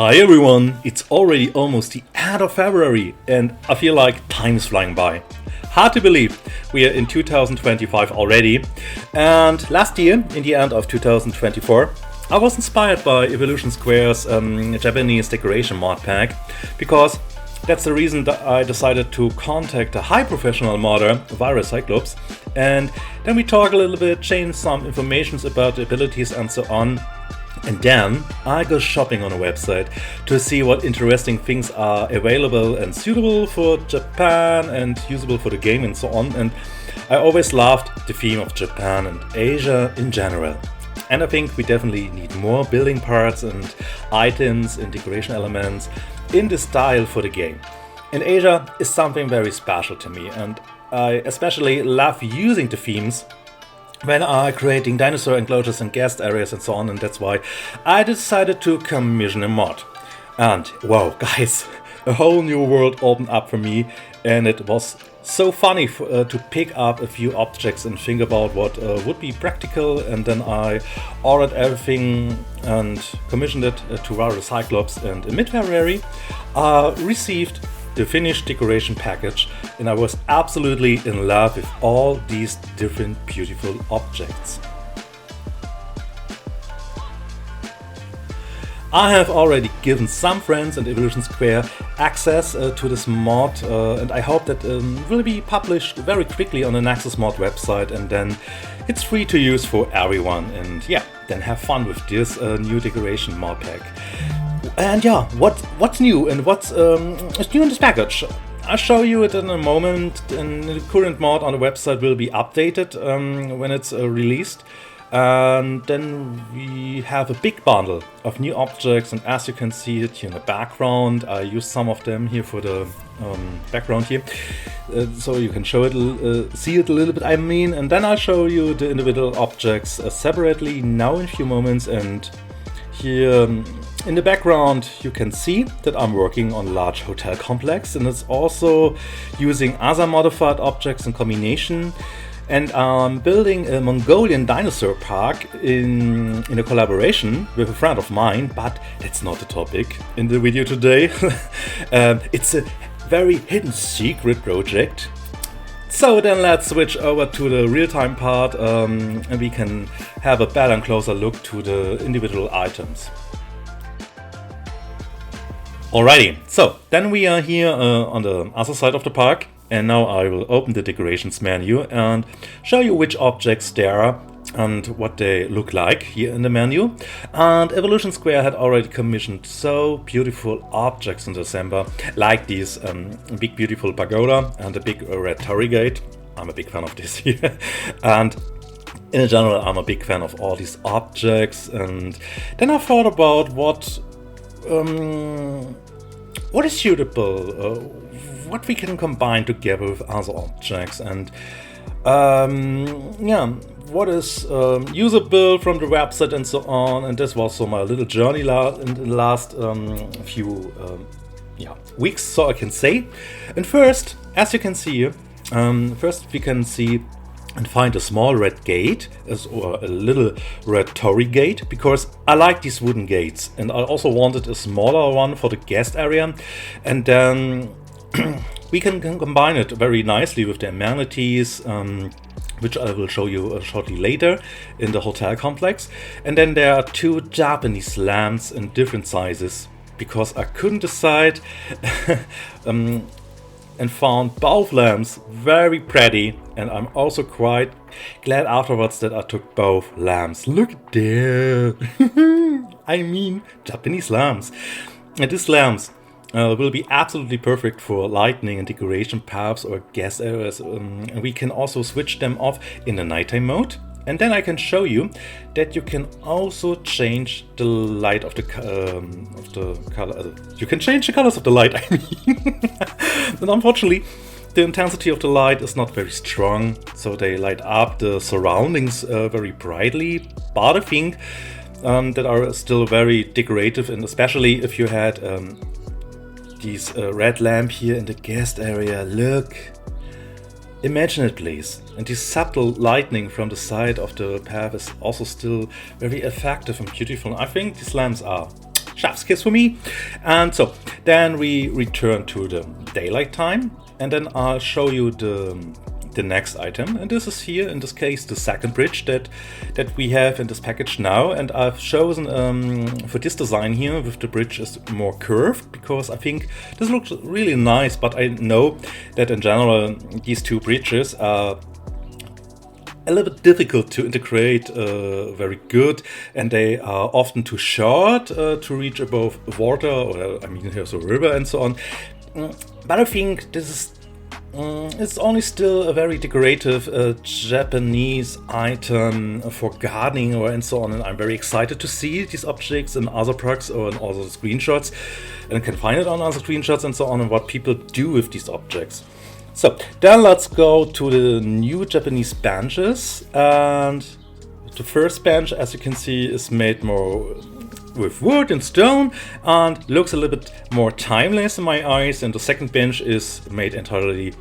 Hi everyone, it's already almost the end of February and I feel like time is flying by. Hard to believe we are in 2025 already, and last year, in the end of 2024, I was inspired by Evolution Square's Japanese decoration mod pack, because that's the reason that I decided to contact a high professional modder, ViralCyclopes, and then we talk a little bit, change some informations about the abilities and so on. And then I go shopping on a website to see what interesting things are available and suitable for Japan and usable for the game and so on. And I always loved the theme of Japan and Asia in general. And I think we definitely need more building parts and items and decoration elements in the style for the game. And Asia is something very special to me, and I especially love using the themes when I'm creating dinosaur enclosures and guest areas and so on, and that's why I decided to commission a mod. And wow, guys, a whole new world opened up for me, and it was so funny to pick up a few objects and think about what would be practical, and then I ordered everything and commissioned it to ViralCyclopes, and in mid-February received the finished decoration package, and I was absolutely in love with all these different beautiful objects. I have already given some friends and Evolution Square access to this mod, and I hope that will be published very quickly on the Nexus Mod website, and then it's free to use for everyone, and yeah, then have fun with this new decoration mod pack. And yeah, what's new and what's new in this package? I'll show you it in a moment, and the current mod on the website will be updated when it's released. And then we have a big bundle of new objects, and as you can see it here in the background, I used some of them here for the background here, so you can show it, see it a little bit, I mean, and then I'll show you the individual objects separately now in a few moments. And here in the background you can see that I'm working on a large hotel complex, and it's also using other modified objects in combination. And I'm building a Mongolian dinosaur park in a collaboration with a friend of mine, but that's not the topic in the video today. It's a very hidden secret project. So then let's switch over to the real-time part, and we can have a better and closer look to the individual items. Alrighty, so then we are here on the other side of the park, and now I will open the decorations menu and show you which objects there are and what they look like here in the menu. And Evolution Square had already commissioned so beautiful objects in December, like these big beautiful pagoda and the big red torii gate. I'm a big fan of this here. And in general, I'm a big fan of all these objects. And then I thought about what is suitable, what we can combine together with other objects, and yeah, what is usable from the website and so on. And this was so my little journey in the last few weeks, so I can say. And first, as you can see, first we can see and find a small red gate, or a little red torii gate, because I like these wooden gates, and I also wanted a smaller one for the guest area. And then we can combine it very nicely with the amenities, which I will show you shortly later in the hotel complex. And then there are two Japanese lamps in different sizes, because I couldn't decide and found both lamps very pretty, and I'm also quite glad afterwards that I took both lamps. Look there! I mean, Japanese lamps. And these lamps will be absolutely perfect for lighting and decoration paths or guest areas. And we can also switch them off in the nighttime mode. And then I can show you that you can also change the light of the color. You can change the colors of the light, I mean. And unfortunately, the intensity of the light is not very strong, so they light up the surroundings very brightly. But I think that are still very decorative, and especially if you had these red lamp here in the guest area. Look. Imagine it, please. And the subtle lighting from the side of the path is also still very effective and beautiful. I think these lamps are chef's kiss for me. And so then we return to the daylight time, and then I'll show you the next item, and this is here in this case the second bridge that we have in this package now. And I've chosen for this design here with the bridge is more curved because I think this looks really nice, but I know that in general these two bridges are a little bit difficult to integrate very good, and they are often too short to reach above water, or I mean here's a river and so on. But I think this is it's only still a very decorative Japanese item for gardening or and so on, and I'm very excited to see these objects in other products or in other screenshots, and can find it on other screenshots and so on, and what people do with these objects. So then let's go to the new Japanese benches, and the first bench, as you can see, is made more with wood and stone and looks a little bit more timeless in my eyes, and the second bench is made entirely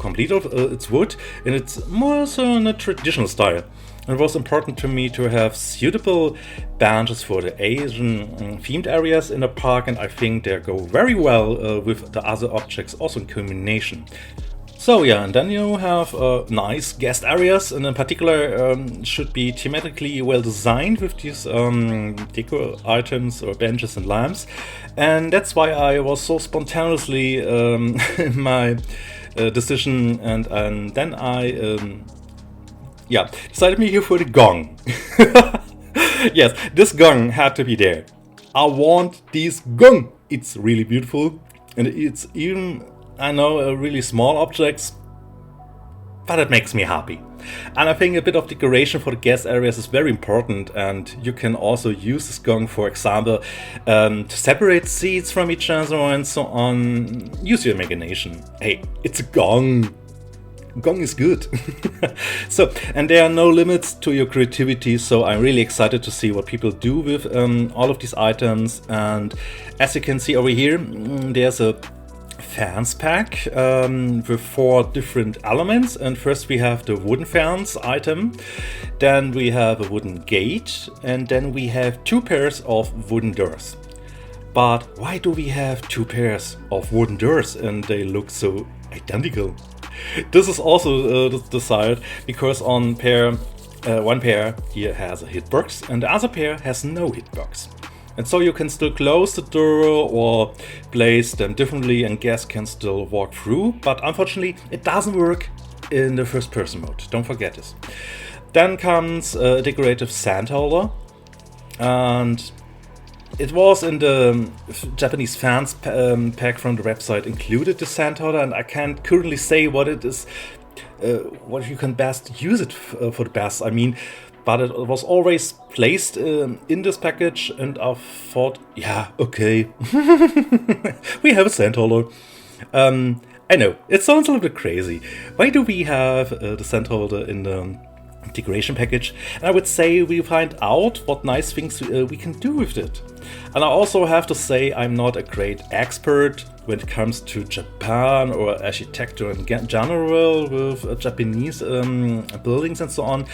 complete of its wood, and it's more so in a traditional style. And it was important to me to have suitable benches for the Asian themed areas in the park, and I think they go very well with the other objects also in combination. So yeah, and then you have nice guest areas, and in particular should be thematically well designed with these deco items or benches and lamps. And that's why I was so spontaneously in my decision, and then I decided me here for the gong. Yes, this gong had to be there. I want this gong. It's really beautiful, and it's even, I know, really small objects, but it makes me happy. And I think a bit of decoration for the guest areas is very important, and you can also use this gong, for example, to separate seats from each other and so on. Use your imagination. Hey, it's a gong. Gong is good. So, and there are no limits to your creativity, so I'm really excited to see what people do with all of these items. And as you can see over here, there's a fans pack with 4 different elements, and first we have the wooden fans item, then we have a wooden gate, and then we have 2 pairs of wooden doors. But why do we have 2 pairs of wooden doors and they look so identical? This is also decided because on one pair here has a hitbox and the other pair has no hitbox. And so you can still close the door or place them differently and guests can still walk through, but unfortunately it doesn't work in the first person mode, don't forget this. Then comes a decorative sand holder, and it was in the Japanese fans pack from the website included the sand holder, and I can't currently say what it is, what you can best use it for the best. I mean, but it was always placed in this package, and I thought, yeah, okay, we have a sand holder. I know, it sounds a little bit crazy. Why do we have the sand holder in the decoration package? And I would say we find out what nice things we can do with it. And I also have to say I'm not a great expert when it comes to Japan or architecture in general with Japanese buildings and so on.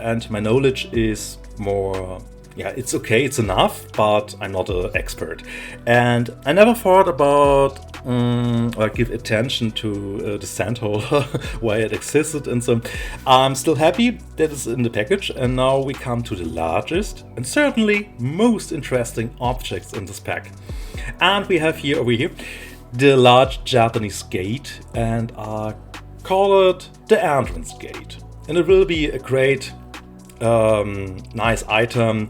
And my knowledge is more, yeah, it's okay, it's enough, but I'm not an expert. And I never thought about or give attention to the sand holder, why it existed, and so I'm still happy that it's in the package. And now we come to the largest and certainly most interesting objects in this pack. And we have here over here the large Japanese gate, and I call it the entrance gate. And it will be a great nice item.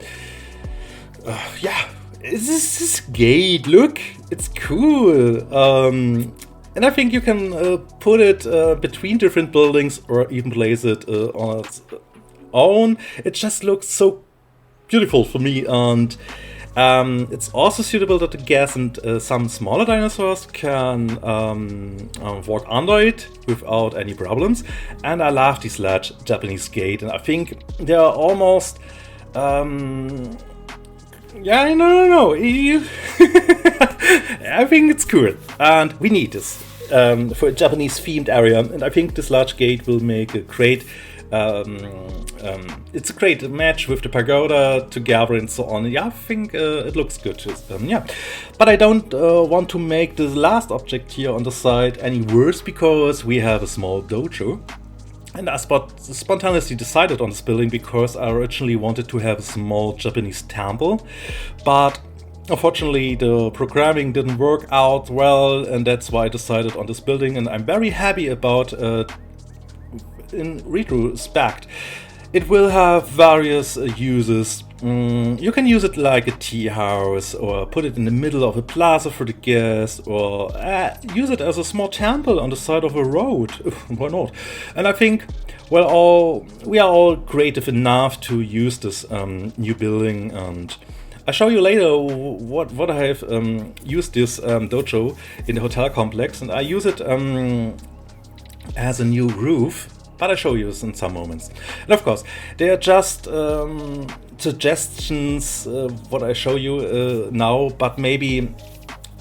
Yeah, this gate, look, it's cool. And I think you can put it between different buildings or even place it on its own. It just looks so beautiful for me, and it's also suitable that the guests and some smaller dinosaurs can walk under it without any problems. And I love this large Japanese gate, and I think they are almost yeah, no. I think it's cool, and we need this for a Japanese themed area. And I think this large gate will make a great It's a great match with the pagoda together and so on. Yeah, I think it looks good. Yeah, but I don't want to make this last object here on the side any worse, because we have a small dojo. And I spontaneously decided on this building because I originally wanted to have a small Japanese temple, but unfortunately the programming didn't work out well, and that's why I decided on this building, and I'm very happy about in retrospect. It will have various uses. You can use it like a tea house, or put it in the middle of a plaza for the guests, or use it as a small temple on the side of a road. Why not? And I think, well, we are all creative enough to use this new building, and I'll show you later what I have used this dojo in the hotel complex, and I use it as a new roof. But I'll show you this in some moments. And of course, they are just suggestions, what I show you now, but maybe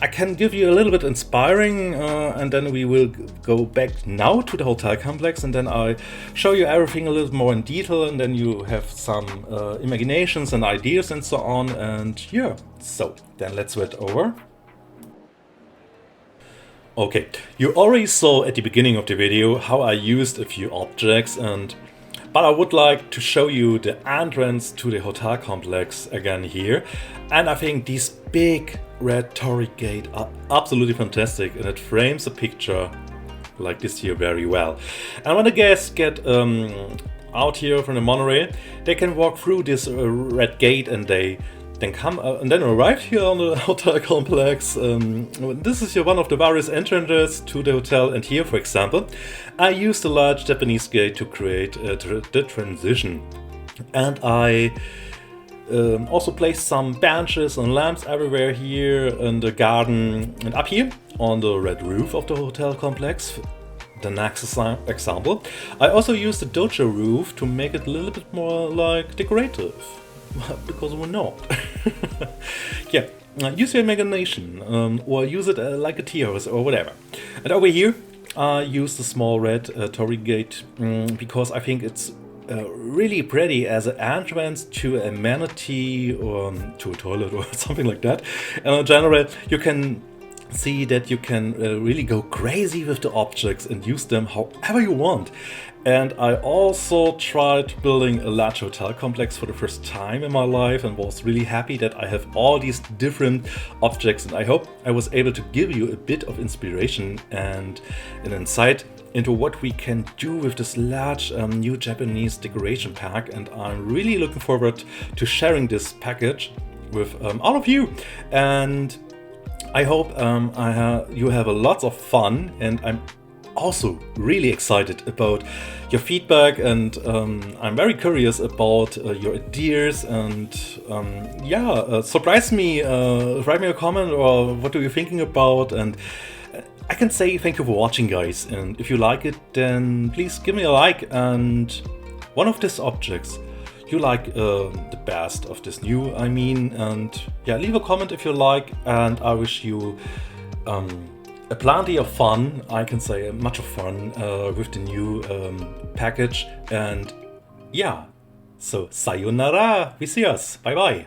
I can give you a little bit inspiring, and then we will go back now to the hotel complex, and then I'll show you everything a little more in detail, and then you have some imaginations and ideas and so on, and yeah, so then let's switch over. Okay, you already saw at the beginning of the video how I used a few objects, but I would like to show you the entrance to the hotel complex again here. And I think these big red torii gate are absolutely fantastic, and it frames a picture like this here very well. And when the guests get out here from the monorail, they can walk through this red gate, and they then come and then arrive here on the hotel complex. This is one of the various entrances to the hotel, and here, for example, I used a large Japanese gate to create the transition. And I also placed some benches and lamps everywhere here in the garden, and up here on the red roof of the hotel complex. The next example, I also used the dojo roof to make it a little bit more like decorative. Because we're not. Yeah, use your imagination, or use it like a tea house or whatever. And over here, I use the small red torii gate because I think it's really pretty as an entrance to a amenity or to a toilet or something like that. And in general, you can see that you can really go crazy with the objects and use them however you want. And I also tried building a large hotel complex for the first time in my life, and was really happy that I have all these different objects, and I hope I was able to give you a bit of inspiration and an insight into what we can do with this large new Japanese decoration pack. And I'm really looking forward to sharing this package with all of you, and I hope you have a lot of fun, and I'm also really excited about your feedback, and I'm very curious about your ideas, and surprise me, write me a comment, or what are you thinking about. And I can say thank you for watching, guys, and if you like it, then please give me a like, and one of these objects you like the best of this new, and yeah, leave a comment if you like, and I wish you a plenty of fun, I can say much of fun with the new package. And yeah, so sayonara, we see us, bye bye.